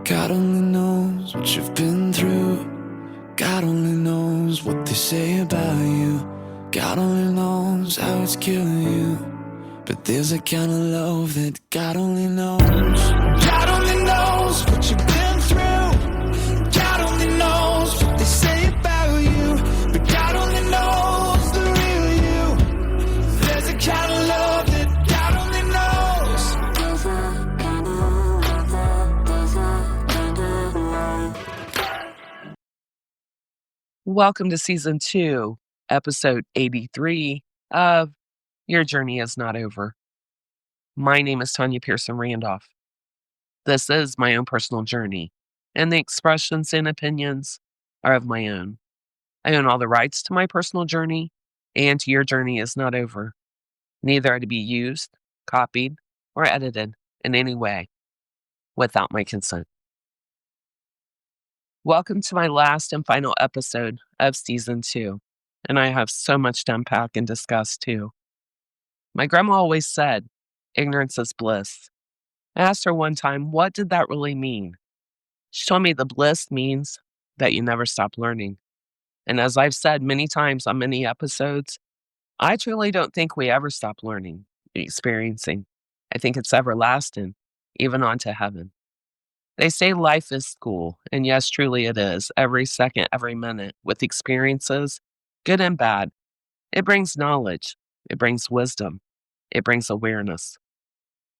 God only knows what you've been through. God only knows what they say about you. God only knows how it's killing you. But there's a kind of love that God only knows. God only knows what you've been through. God only knows what they say about you. But God only knows the real you. There's a kind of love that God only knows. Welcome to Season 2, Episode 83 of Your Journey Is Not Over. My name is Tanya Pearson Randolph. This is my own personal journey, and the expressions and opinions are of my own. I own all the rights to my personal journey, and your journey is not over. Neither are to be used, copied, or edited in any way without my consent. Welcome to my last and final episode of Season 2, and I have so much to unpack and discuss too. My grandma always said, ignorance is bliss. I asked her one time, what did that really mean? She told me the bliss means that you never stop learning. And as I've said many times on many episodes, I truly don't think we ever stop learning, experiencing. I think it's everlasting, even on to heaven. They say life is school, and yes, truly it is, every second, every minute, with experiences, good and bad. It brings knowledge, it brings wisdom, it brings awareness.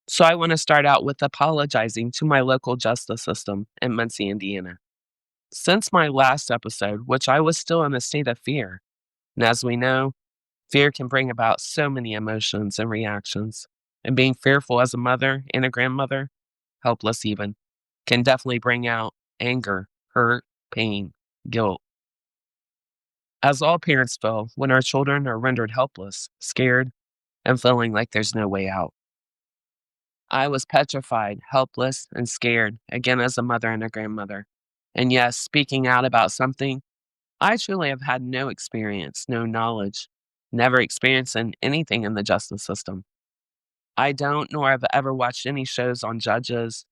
So I want to start out with apologizing to my local justice system in Muncie, Indiana. Since my last episode, which I was still in a state of fear, and as we know, fear can bring about so many emotions and reactions, and being fearful as a mother and a grandmother, helpless even, can definitely bring out anger, hurt, pain, guilt. As all parents feel when our children are rendered helpless, scared, and feeling like there's no way out. I was petrified, helpless, and scared, again as a mother and a grandmother. And yes, speaking out about something, I truly have had no experience, no knowledge, never experienced anything in the justice system. I don't, nor have ever watched any shows on judges,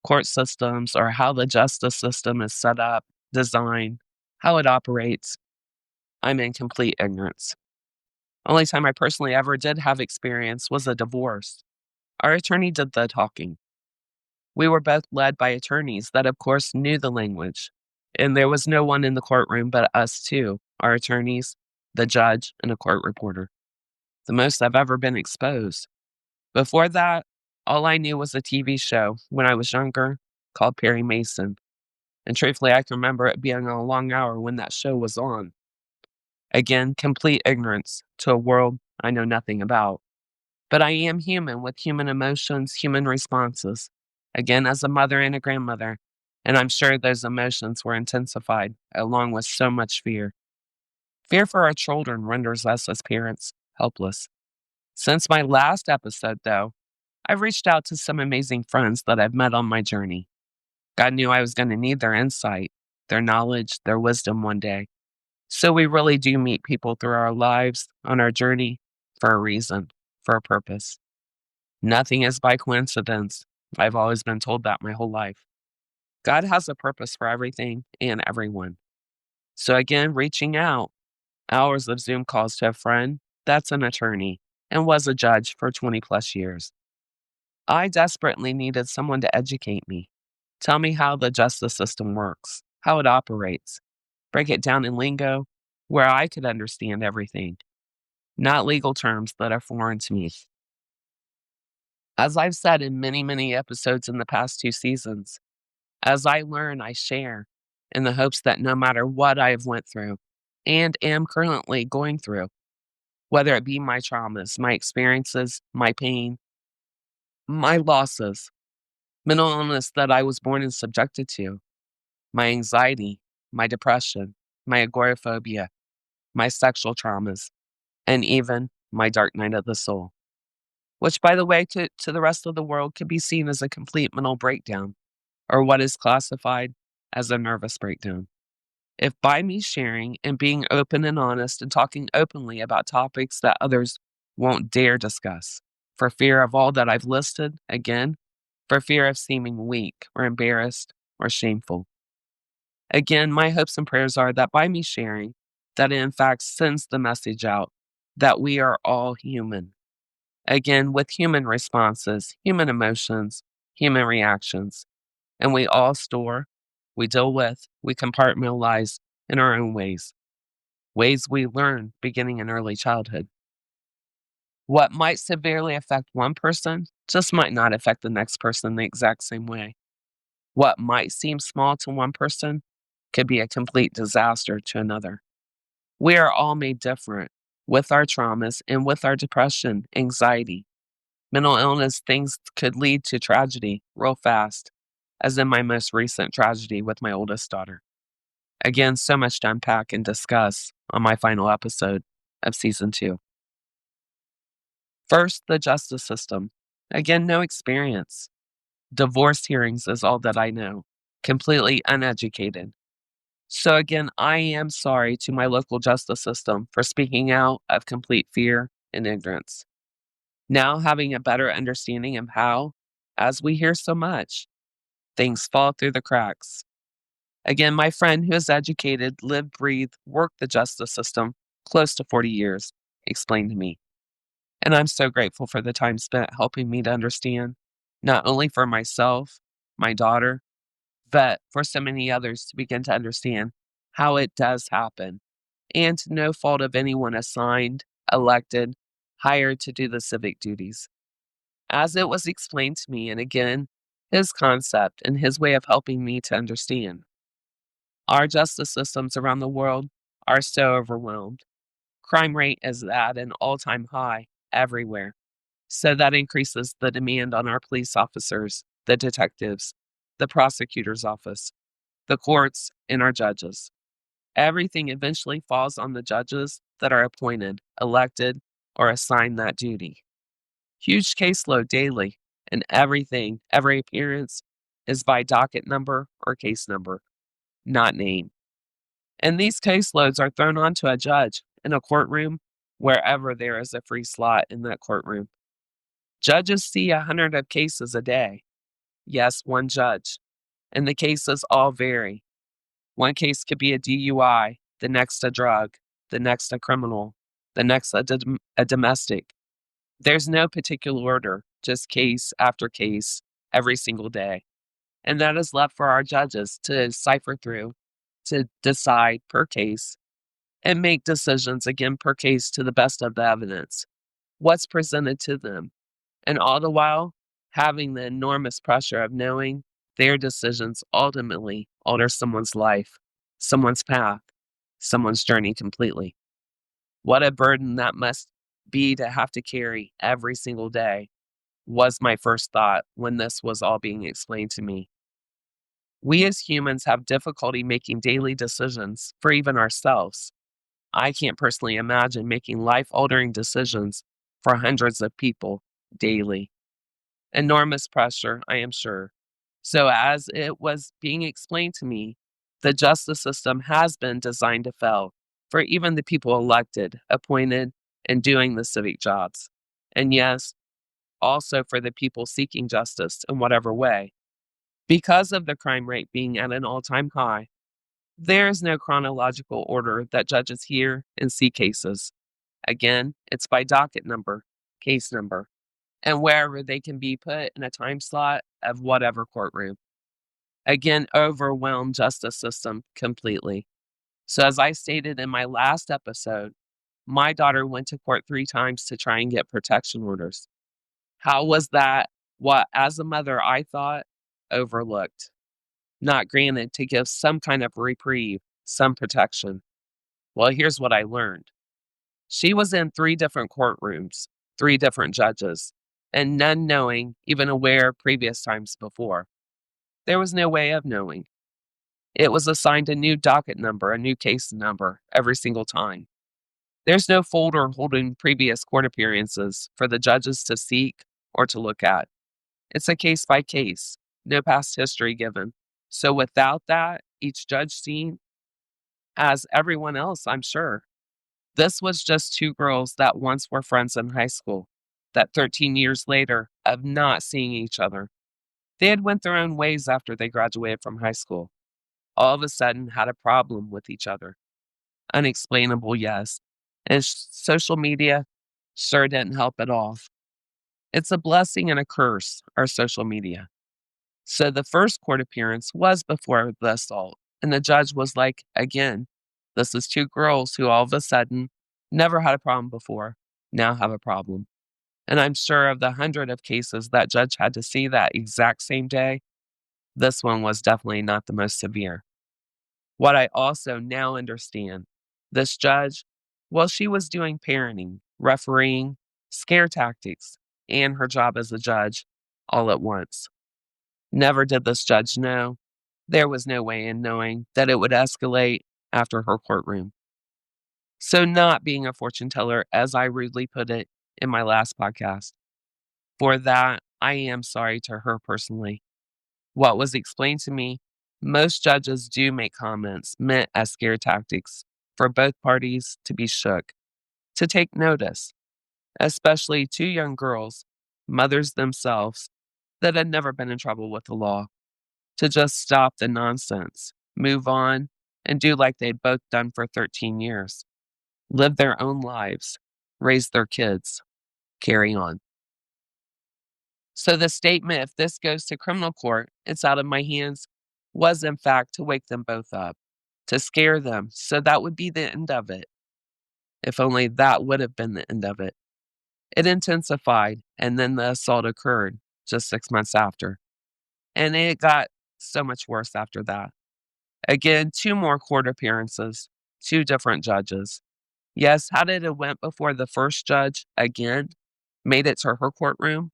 court systems, or how the justice system is set up, designed, how it operates. I'm in complete ignorance. Only time I personally ever did have experience was a divorce. Our attorney did the talking. We were both led by attorneys that, of course, knew the language. And there was no one in the courtroom but us two, our attorneys, the judge, and a court reporter. The most I've ever been exposed. Before that, all I knew was a TV show when I was younger called Perry Mason. And truthfully, I can remember it being a long hour when that show was on. Again, complete ignorance to a world I know nothing about. But I am human with human emotions, human responses. Again, as a mother and a grandmother. And I'm sure those emotions were intensified, along with so much fear. Fear for our children renders us as parents helpless. Since my last episode, though, I've reached out to some amazing friends that I've met on my journey. God knew I was going to need their insight, their knowledge, their wisdom one day. So we really do meet people through our lives, on our journey, for a reason, for a purpose. Nothing is by coincidence. I've always been told that my whole life. God has a purpose for everything and everyone. So again, reaching out, hours of Zoom calls to a friend that's an attorney and was a judge for 20 plus years. I desperately needed someone to educate me, tell me how the justice system works, how it operates, break it down in lingo where I could understand everything, not legal terms that are foreign to me. As I've said in many, many episodes in the past 2 seasons, as I learn, I share in the hopes that no matter what I have went through and am currently going through, whether it be my traumas, my experiences, my pain, my losses, mental illness that I was born and subjected to, my anxiety, my depression, my agoraphobia, my sexual traumas, and even my dark night of the soul, which, by the way, to the rest of the world could be seen as a complete mental breakdown or what is classified as a nervous breakdown. If by me sharing and being open and honest and talking openly about topics that others won't dare discuss, for fear of all that I've listed, again, for fear of seeming weak or embarrassed or shameful. Again, my hopes and prayers are that by me sharing, that it in fact sends the message out that we are all human. Again, with human responses, human emotions, human reactions, and we all store, we deal with, we compartmentalize in our own ways we learn beginning in early childhood. What might severely affect one person just might not affect the next person the exact same way. What might seem small to one person could be a complete disaster to another. We are all made different with our traumas and with our depression, anxiety, mental illness. Things could lead to tragedy real fast, as in my most recent tragedy with my oldest daughter. Again, so much to unpack and discuss on my final episode of season 2. First, the justice system. Again, no experience. Divorce hearings is all that I know. Completely uneducated. So again, I am sorry to my local justice system for speaking out of complete fear and ignorance. Now having a better understanding of how, as we hear so much, things fall through the cracks. Again, my friend who is educated, lived, breathed, worked the justice system close to 40 years, explained to me. And I'm so grateful for the time spent helping me to understand, not only for myself, my daughter, but for so many others to begin to understand how it does happen, and to no fault of anyone assigned, elected, hired to do the civic duties. As it was explained to me, and again, his concept and his way of helping me to understand. Our justice systems around the world are so overwhelmed. Crime rate is at an all-time high everywhere. So that increases the demand on our police officers, the detectives, the prosecutor's office, the courts, and our judges. Everything eventually falls on the judges that are appointed, elected, or assigned that duty. Huge caseload daily, and every appearance is by docket number or case number, not name. And these caseloads are thrown onto a judge in a courtroom wherever there is a free slot in that courtroom. Judges see 100 of cases a day. Yes, one judge. And the cases all vary. One case could be a DUI, the next a drug, the next a criminal, the next a domestic. There's no particular order, just case after case every single day. And that is left for our judges to cipher through, to decide per case, and make decisions again per case to the best of the evidence, what's presented to them, and all the while having the enormous pressure of knowing their decisions ultimately alter someone's life, someone's path, someone's journey completely. What a burden that must be to have to carry every single day was my first thought when this was all being explained to me. We as humans have difficulty making daily decisions for even ourselves. I can't personally imagine making life-altering decisions for hundreds of people daily. Enormous pressure, I am sure. So as it was being explained to me, the justice system has been designed to fail for even the people elected, appointed, and doing the civic jobs. And yes, also for the people seeking justice in whatever way. Because of the crime rate being at an all-time high, there is no chronological order that judges hear and see cases. Again, it's by docket number, case number, and wherever they can be put in a time slot of whatever courtroom. Again, overwhelmed justice system completely. So as I stated in my last episode, my daughter went to court 3 times to try and get protection orders. How was that what, as a mother, I thought overlooked, not granted to give some kind of reprieve, some protection? Well, here's what I learned. She was in 3 different courtrooms, 3 different judges, and none knowing, even aware previous times before. There was no way of knowing. It was assigned a new docket number, a new case number every single time. There's no folder holding previous court appearances for the judges to seek or to look at. It's a case by case, no past history given. So without that, each judge seen as everyone else, I'm sure. This was just 2 girls that once were friends in high school, that 13 years later of not seeing each other, They had went their own ways after they graduated from high school. All of a sudden had a problem with each other. Unexplainable, yes. And social media sure didn't help at all. It's a blessing and a curse, our social media. So the first court appearance was before the assault, and the judge was like, again, this is two girls who all of a sudden never had a problem before, now have a problem. And I'm sure of the hundred of cases that judge had to see that exact same day, this one was definitely not the most severe. What I also now understand, this judge, well, she was doing parenting, refereeing, scare tactics, and her job as a judge all at once. Never did this judge know. There was no way in knowing that it would escalate after her courtroom. So, not being a fortune teller, as I rudely put it in my last podcast, for that, I am sorry to her personally. What was explained to me, most judges do make comments meant as scare tactics for both parties to be shook, to take notice, especially two young girls, mothers themselves, that had never been in trouble with the law, to just stop the nonsense, move on, and do like they'd both done for 13 years. Live their own lives, raise their kids, carry on. So the statement, if this goes to criminal court, it's out of my hands, was in fact to wake them both up, to scare them. So that would be the end of it. If only that would have been the end of it. It intensified, and then the assault occurred just 6 months after. And it got so much worse after that. Again, two more court appearances, two different judges. Yes, how did it went before the first judge again made it to her courtroom?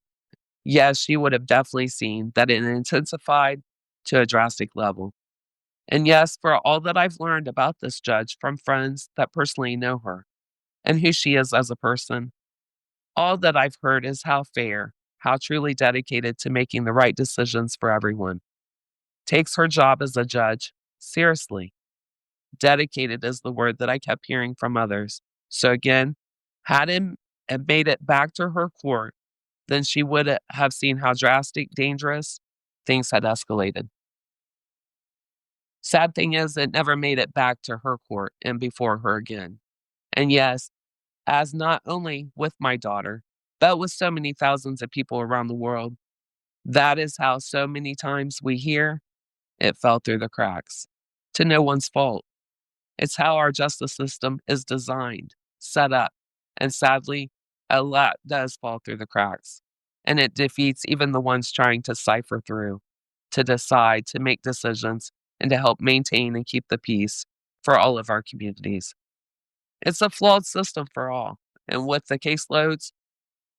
Yes, she would have definitely seen that it intensified to a drastic level. And yes, for all that I've learned about this judge from friends that personally know her and who she is as a person, all that I've heard is how fair, how truly dedicated to making the right decisions for everyone. Takes her job as a judge seriously. Dedicated is the word that I kept hearing from others. So again, had him and made it back to her court, then she would have seen how drastic, dangerous things had escalated. Sad thing is, it never made it back to her court and before her again. And yes, as not only with my daughter, but with so many thousands of people around the world, that is how so many times we hear it fell through the cracks. To no one's fault. It's how our justice system is designed, set up, and sadly, a lot does fall through the cracks. And it defeats even the ones trying to cipher through, to decide, to make decisions, and to help maintain and keep the peace for all of our communities. It's a flawed system for all. And with the caseloads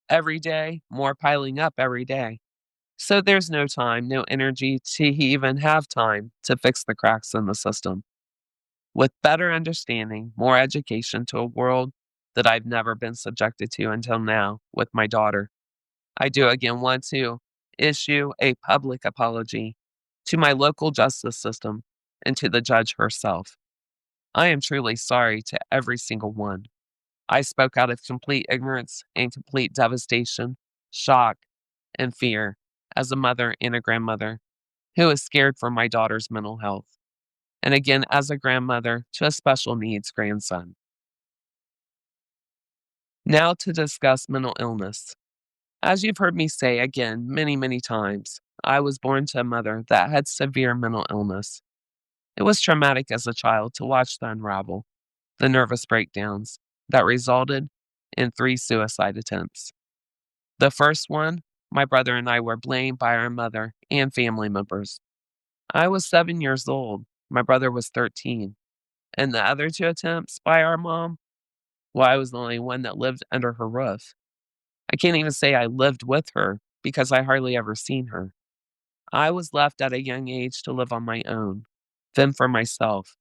every day, more piling up every day. So there's no time, no energy to even have time to fix the cracks in the system. With better understanding, more education to a world that I've never been subjected to until now with my daughter, I do again want to issue a public apology to my local justice system and to the judge herself. I am truly sorry to every single one. I spoke out of complete ignorance and complete devastation, shock, and fear as a mother and a grandmother who is scared for my daughter's mental health. And again, as a grandmother to a special needs grandson. Now to discuss mental illness. As you've heard me say again many, many times, I was born to a mother that had severe mental illness. It was traumatic as a child to watch the unravel, the nervous breakdowns that resulted in 3 suicide attempts. The first one, my brother and I were blamed by our mother and family members. I was 7 years old. My brother was 13. And the other 2 attempts by our mom, well, I was the only one that lived under her roof. I can't even say I lived with her because I hardly ever seen her. I was left at a young age to live on my own, fend for myself,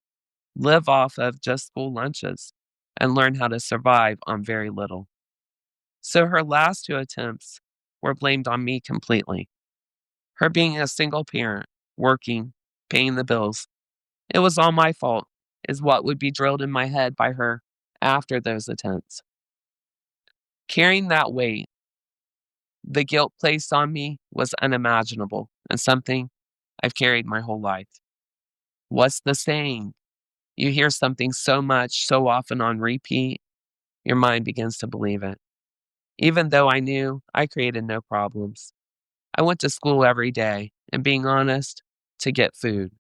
live off of just school lunches, and learn how to survive on very little. So her last 2 attempts were blamed on me completely. Her being a single parent, working, paying the bills, it was all my fault, is what would be drilled in my head by her after those attempts. Carrying that weight, the guilt placed on me was unimaginable and something I've carried my whole life. What's the saying? You hear something so much, so often on repeat, your mind begins to believe it. Even though I knew I created no problems, I went to school every day, and being honest, to get food.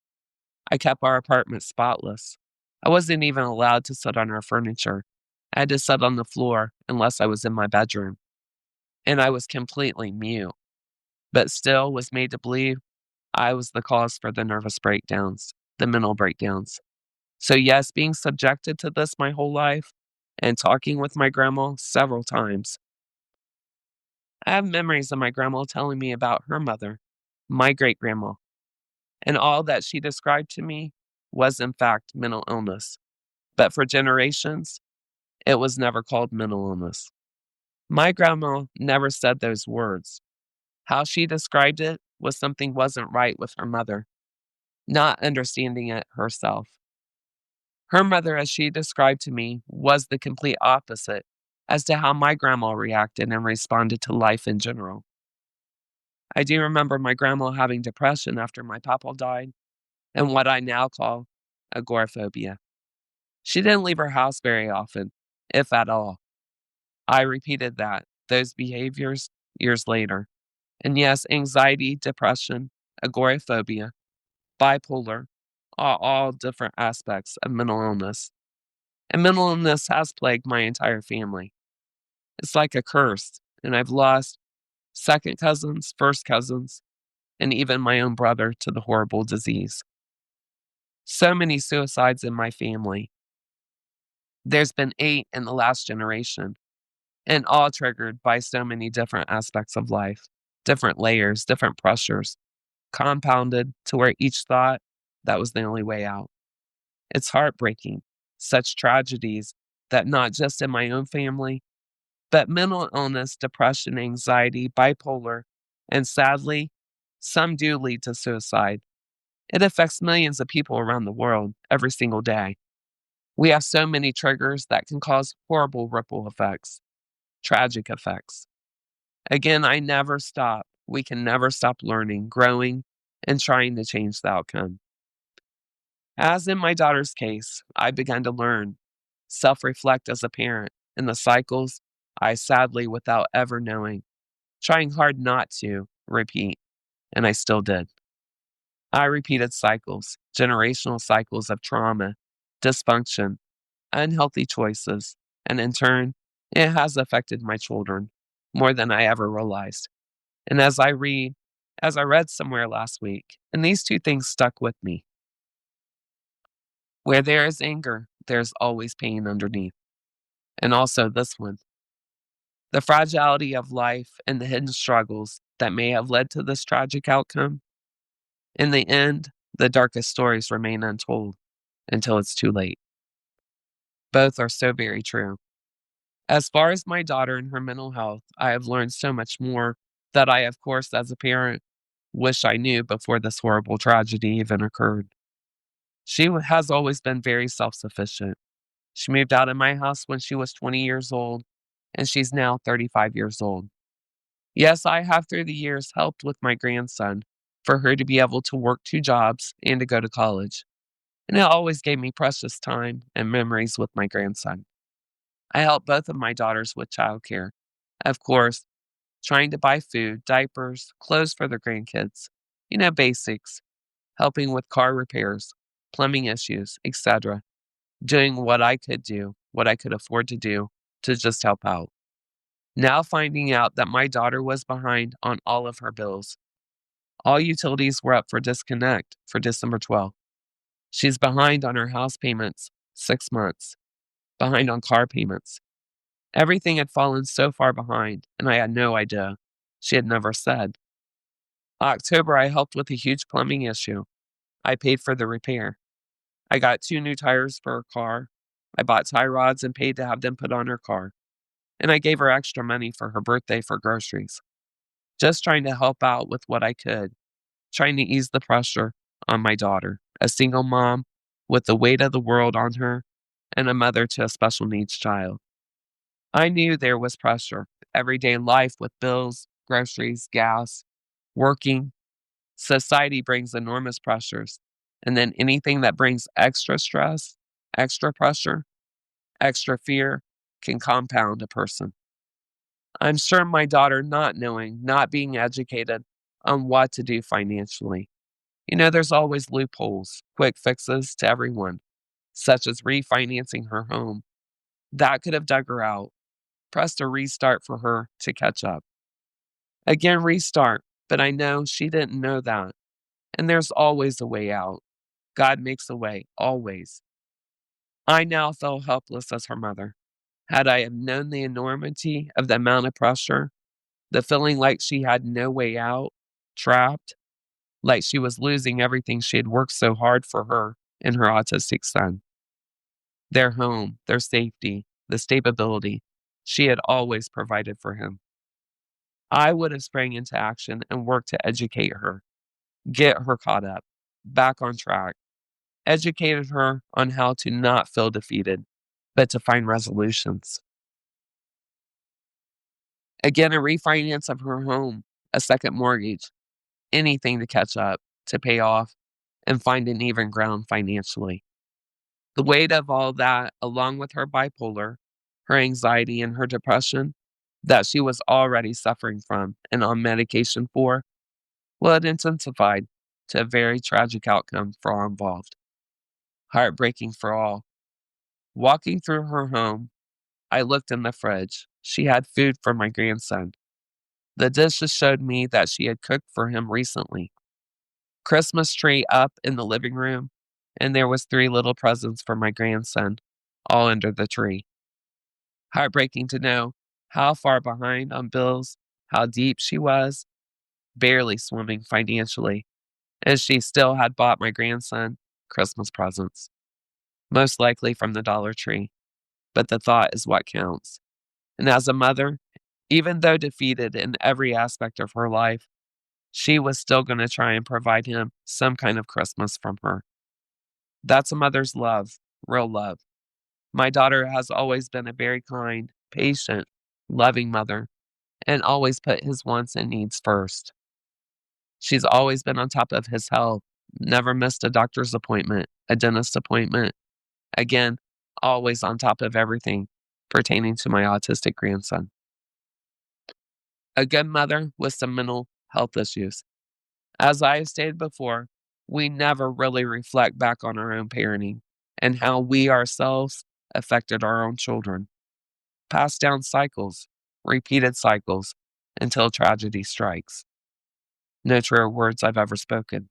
I kept our apartment spotless. I wasn't even allowed to sit on our furniture. I had to sit on the floor unless I was in my bedroom. And I was completely mute, but still was made to believe I was the cause for the nervous breakdowns, the mental breakdowns. So, yes, being subjected to this my whole life and talking with my grandma several times. I have memories of my grandma telling me about her mother, my great grandma, and all that she described to me was, in fact, mental illness. But for generations, it was never called mental illness. My grandma never said those words. How she described it was something wasn't right with her mother, not understanding it herself. Her mother, as she described to me, was the complete opposite as to how my grandma reacted and responded to life in general. I do remember my grandma having depression after my papa died and what I now call agoraphobia. She didn't leave her house very often, if at all. I repeated those behaviors years later. And yes, anxiety, depression, agoraphobia, bipolar are all different aspects of mental illness. And mental illness has plagued my entire family. It's like a curse, and I've lost second cousins, first cousins, and even my own brother to the horrible disease. So many suicides in my family. There's been 8 in the last generation, and all triggered by so many different aspects of life, different layers, different pressures, compounded to where each thought that was the only way out. It's heartbreaking, such tragedies that not just in my own family, but mental illness, depression, anxiety, bipolar, and sadly, some do lead to suicide. It affects millions of people around the world every single day. We have so many triggers that can cause horrible ripple effects, tragic effects. Again, I never stop. We can never stop learning, growing, and trying to change the outcome. As in my daughter's case, I began to learn, self reflect as a parent in the cycles I sadly, without ever knowing, trying hard not to repeat, and I still did. I repeated cycles, generational cycles of trauma, dysfunction, unhealthy choices, and in turn, it has affected my children more than I ever realized. And as I read somewhere last week, and these two things stuck with me. Where there is anger, there's always pain underneath. And also this one, the fragility of life and the hidden struggles that may have led to this tragic outcome. In the end, the darkest stories remain untold until it's too late. Both are so very true. As far as my daughter and her mental health, I have learned so much more that I, of course, as a parent, wish I knew before this horrible tragedy even occurred. Has always been very self sufficient. She moved out of my house when she was 20 years old, and she's now 35 years old. Yes, I have through the years helped with my grandson for her to be able to work 2 jobs and to go to college. And it always gave me precious time and memories with my grandson. I helped both of my daughters with childcare. Of course, trying to buy food, diapers, clothes for their grandkids, basics, helping with car repairs, plumbing issues, etc. Doing what I could do, what I could afford to just help out. Now finding out that my daughter was behind on all of her bills. All utilities were up for disconnect for December 12th. She's behind on her house payments 6 months, behind on car payments. Everything had fallen so far behind, and I had no idea. She had never said. October, I helped with a huge plumbing issue. I paid for the repair. I got 2 new tires for her car. I bought tie rods and paid to have them put on her car. And I gave her extra money for her birthday for groceries. Just trying to help out with what I could, trying to ease the pressure on my daughter, a single mom with the weight of the world on her and a mother to a special needs child. I knew there was pressure, everyday life with bills, groceries, gas, working. Society brings enormous pressures, and then anything that brings extra stress, extra pressure, extra fear can compound a person. I'm sure my daughter not knowing, not being educated on what to do financially. There's always loopholes, quick fixes to everyone, such as refinancing her home. That could have dug her out, pressed a restart for her to catch up. Again, restart, but I know she didn't know that. And there's always a way out. God makes a way, always. I now felt helpless as her mother. Had I have known the enormity of the amount of pressure, the feeling like she had no way out, trapped, like she was losing everything she had worked so hard for her and her autistic son. Their home, their safety, the stability she had always provided for him. I would have sprang into action and worked to educate her, get her caught up, back on track, educated her on how to not feel defeated, but to find resolutions. Again, a refinance of her home, a second mortgage, anything to catch up, to pay off, and find an even ground financially. The weight of all that, along with her bipolar, her anxiety, and her depression that she was already suffering from and on medication for, well, it intensified to a very tragic outcome for all involved. Heartbreaking for all. Walking through her home, I looked in the fridge. She had food for my grandson. The dishes showed me that she had cooked for him recently. Christmas tree up in the living room, and there was 3 little presents for my grandson, all under the tree. Heartbreaking to know how far behind on bills, how deep she was, barely swimming financially, as she still had bought my grandson Christmas presents, most likely from the Dollar Tree. But the thought is what counts. And as a mother, even though defeated in every aspect of her life, she was still going to try and provide him some kind of Christmas from her. That's a mother's love, real love. My daughter has always been a very kind, patient, loving mother and always put his wants and needs first. She's always been on top of his health, never missed a doctor's appointment, a dentist appointment. Again, always on top of everything pertaining to my autistic grandson. A good mother with some mental health issues. As I have stated before, we never really reflect back on our own parenting and how we ourselves affected our own children. Passed down cycles, repeated cycles, until tragedy strikes. No truer words I've ever spoken.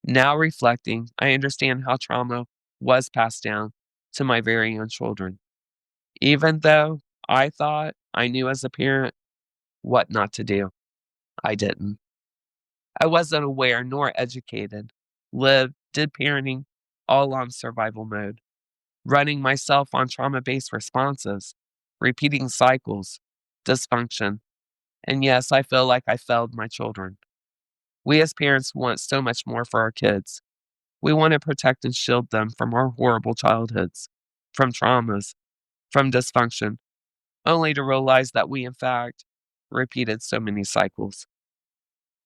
Now reflecting, I understand how trauma was passed down to my very own children. Even though I thought I knew as a parent what not to do, I didn't. I wasn't aware nor educated, did parenting all on survival mode, running myself on trauma based responses, repeating cycles, dysfunction. And yes, I feel like I failed my children. We as parents want so much more for our kids. We want to protect and shield them from our horrible childhoods, from traumas, from dysfunction, only to realize that we, in fact, repeated so many cycles.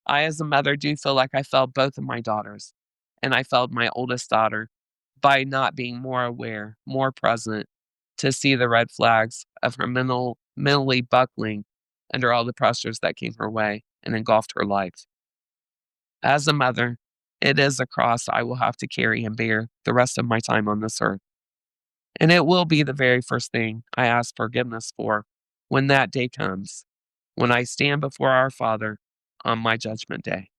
I, as a mother, do feel like I failed both of my daughters, and I failed my oldest daughter by not being more aware, more present to see the red flags of her mentally buckling under all the pressures that came her way and engulfed her life. As a mother, it is a cross I will have to carry and bear the rest of my time on this earth. And it will be the very first thing I ask forgiveness for when that day comes, when I stand before our Father on my judgment day.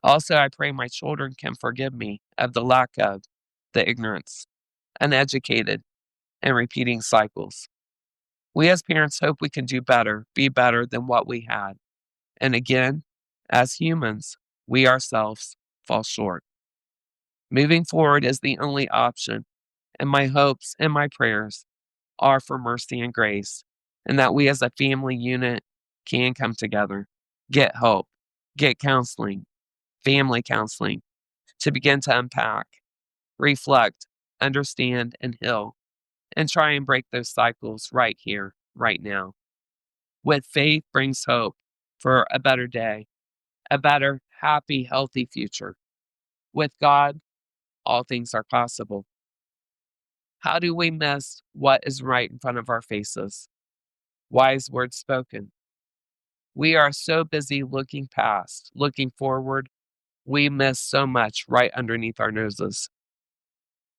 Also, I pray my children can forgive me of the lack of, the ignorance, uneducated, and repeating cycles. We as parents hope we can do better, be better than what we had. And again, as humans, we ourselves fall short. Moving forward is the only option, and my hopes and my prayers are for mercy and grace, and that we as a family unit can come together, get help, get counseling, family counseling, to begin to unpack, reflect, understand, and heal, and try and break those cycles right here, right now. With faith brings hope for a better day, a better, happy, healthy future. With God, all things are possible. How do we miss what is right in front of our faces? Wise words spoken. We are so busy looking past, looking forward, we miss so much right underneath our noses.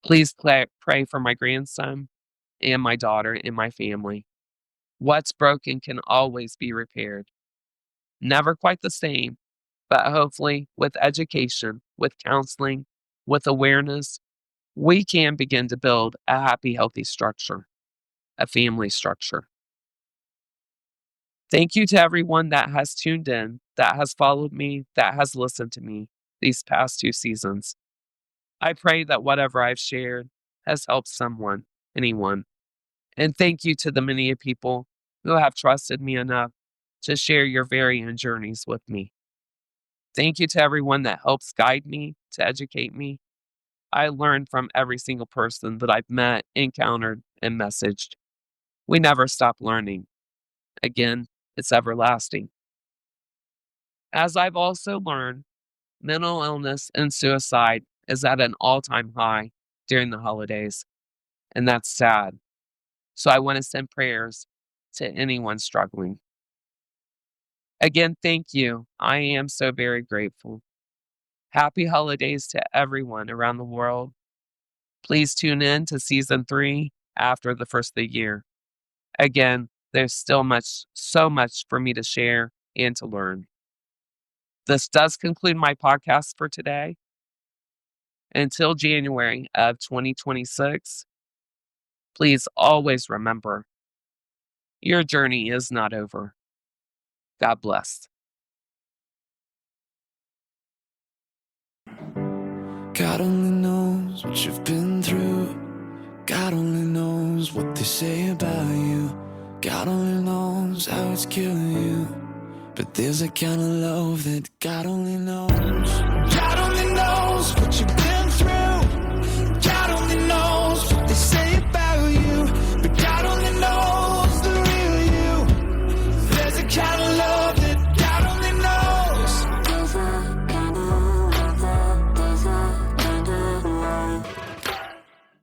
Please pray for my grandson and my daughter and my family. What's broken can always be repaired. Never quite the same, but hopefully with education, with counseling, with awareness, we can begin to build a happy, healthy structure, a family structure. Thank you to everyone that has tuned in, that has followed me, that has listened to me these past 2 seasons. I pray that whatever I've shared has helped someone, anyone. And thank you to the many people who have trusted me enough to share your very own journeys with me. Thank you to everyone that helps guide me, to educate me. I learn from every single person that I've met, encountered, and messaged. We never stop learning. Again, it's everlasting. As I've also learned, mental illness and suicide is at an all-time high during the holidays, and that's sad. So I want to send prayers to anyone struggling. Again, thank you. I am so very grateful. Happy holidays to everyone around the world. Please tune in to season 3 after the first of the year. Again, there's still so much for me to share and to learn. This does conclude my podcast for today. Until January of 2026, please always remember your journey is not over. God bless. God only knows what you've been through. God only knows what they say about you. God only knows how it's killing you. But there's a kind of love that God only knows.